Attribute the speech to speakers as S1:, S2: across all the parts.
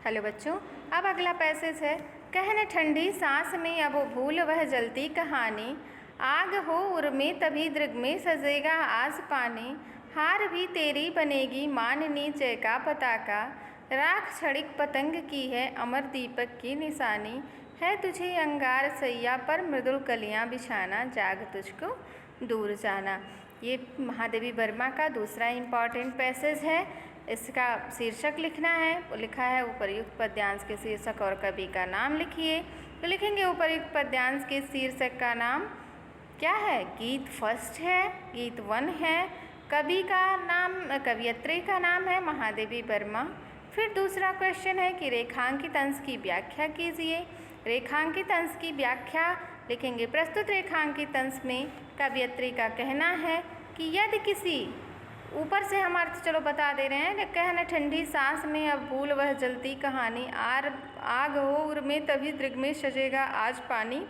S1: Hello बच्चों, अब अगला पैसेज है। कहन ठंडी सांस में अब भूल वह जलती कहानी, आग हो उर में तभी दृग में सजेगा आज पानी, हार भी तेरी बनेगी मान नीचे का पताका, राख क्षणिक पतंग की है अमर दीपक की निशानी, है तुझे अंगार सैया पर मृदुल कलियां बिछाना, जाग तुझको दूर जाना। ये महादेवी वर्मा का दूसरा इम्पॉर्टेंट पैसेज है। इसका शीर्षक लिखना है, वो लिखा है उपर्युक्त पद्यांश के शीर्षक और कवि का नाम लिखिए। तो लिखेंगे उपर्युक्त पद्यांश के शीर्षक का नाम क्या है। गीत फर्स्ट है, गीत 1 है, कवि का नाम, कवियत्री का नाम है महादेवी वर्मा। फिर दूसरा क्वेश्चन है कि रेखांकित अंश की व्याख्या कीजिए। रेखांकित अंश की व्याख्या लिखेंगे, प्रस्तुत रेखांकित अंश में कवियत्री का कहना है कि यदि किसी, ऊपर से हमारे तो चलो बता दे रहे हैं, कहना ठंडी सांस में अब भूल वह जलती कहानी, आग हो उर में तभी दृग में सजेगा आज पानी।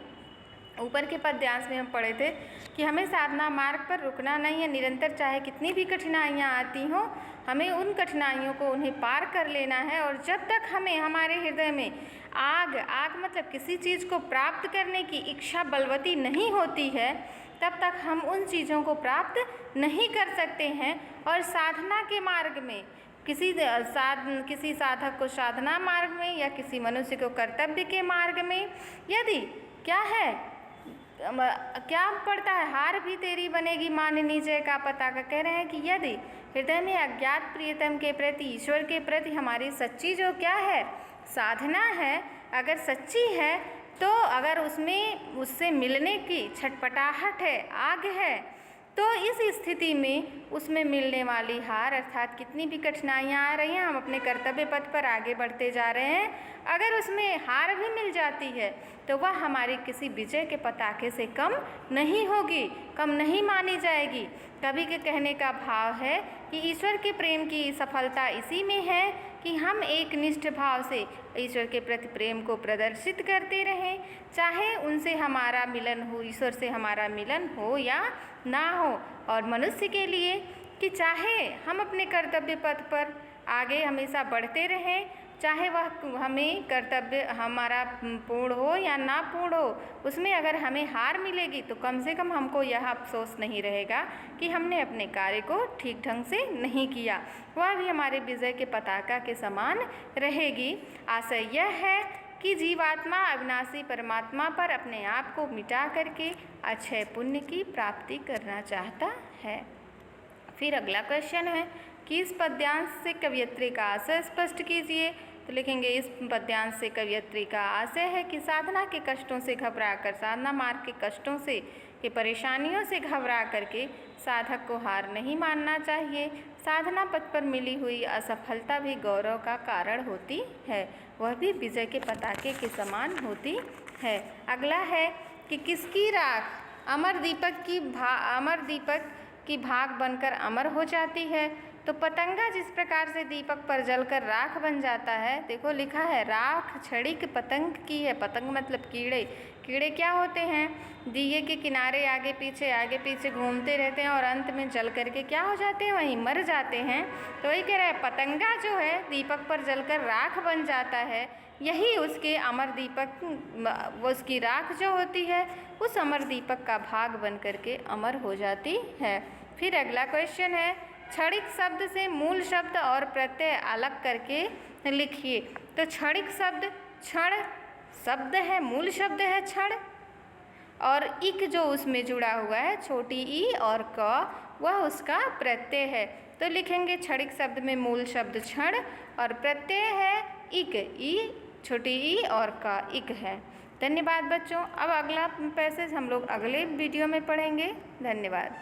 S1: ऊपर के पद्यांश में हम पढ़े थे कि हमें साधना मार्ग पर रुकना नहीं है, निरंतर चाहे कितनी भी कठिनाइयाँ आती हों, हमें उन कठिनाइयों को उन्हें पार कर लेना है। और जब तक हमें हमारे हृदय में आग मतलब किसी चीज़ को प्राप्त करने की इच्छा बलवती नहीं होती है, तब तक हम उन चीज़ों को प्राप्त नहीं कर सकते हैं। और साधना के मार्ग में किसी साधक को साधना मार्ग में या किसी मनुष्य को कर्तव्य के मार्ग में यदि क्या है, क्या पड़ता है, हार भी तेरी बनेगी मान नीचे का पता का। कह रहे हैं कि यदि हृदय में अज्ञात प्रियतम के प्रति, ईश्वर के प्रति हमारी सच्ची जो क्या है साधना है, अगर सच्ची है, तो अगर उसमें उससे मिलने की छटपटाहट है, आग है, तो इस स्थिति में उसमें मिलने वाली हार अर्थात कितनी भी कठिनाइयाँ आ रही हैं, हम अपने कर्तव्य पथ पर आगे बढ़ते जा रहे हैं, अगर उसमें हार भी मिल जाती है तो वह हमारी किसी विजय के पताके से कम नहीं होगी, कम नहीं मानी जाएगी। कवि के कहने का भाव है कि ईश्वर के प्रेम की सफलता इसी में है कि हम एक निष्ठ भाव से ईश्वर के प्रति प्रेम को प्रदर्शित करते रहें, चाहे उनसे हमारा मिलन हो, ईश्वर से हमारा मिलन हो या ना हो। और मनुष्य के लिए कि चाहे हम अपने कर्तव्य पथ पर आगे हमेशा बढ़ते रहें, चाहे वह हमें कर्तव्य हमारा पूर्ण हो या ना पूर्ण हो, उसमें अगर हमें हार मिलेगी तो कम से कम हमको यह अफसोस नहीं रहेगा कि हमने अपने कार्य को ठीक ढंग से नहीं किया, वह भी हमारे विजय के पताका के समान रहेगी। आशय यह है कि जीवात्मा अविनाशी परमात्मा पर अपने आप को मिटा करके अक्षय पुण्य की प्राप्ति करना चाहता है। फिर अगला क्वेश्चन है कि इस पद्यांश से कवियत्री का आशय स्पष्ट कीजिए। तो लिखेंगे, इस पद्यांश से कवियत्री का आशय है कि साधना के कष्टों से घबराकर, साधना मार्ग के कष्टों से, के परेशानियों से घबरा करके साधक को हार नहीं मानना चाहिए। साधना पथ पर मिली हुई असफलता भी गौरव का कारण होती है, वह भी विजय के पताके के समान होती है। अगला है कि किसकी राख अमर दीपक की भाग बनकर अमर हो जाती है। तो पतंगा जिस प्रकार से दीपक पर जलकर राख बन जाता है, देखो लिखा है राख क्षणिक पतंग की है। पतंग मतलब कीड़े। कीड़े क्या होते हैं, दिए के किनारे आगे पीछे घूमते रहते हैं और अंत में जल करके क्या हो जाते हैं, वहीं मर जाते हैं। तो वही कह रहा है, पतंगा जो है दीपक पर जलकर राख बन जाता है, यही उसके अमर दीपक, वो उसकी राख जो होती है उस अमर दीपक का भाग बन करके अमर हो जाती है। फिर अगला क्वेश्चन है, क्षणिक शब्द से मूल शब्द और प्रत्यय अलग करके लिखिए। तो क्षणिक शब्द, क्षण शब्द है, मूल शब्द है क्षण, और इक जो उसमें जुड़ा हुआ है छोटी ई और क, वह उसका प्रत्यय है। तो लिखेंगे क्षणिक शब्द में मूल शब्द क्षण और प्रत्यय है इक, ई छोटी ई और का इक है। धन्यवाद बच्चों। अब अगला पैसेज हम लोग अगले वीडियो में पढ़ेंगे। धन्यवाद।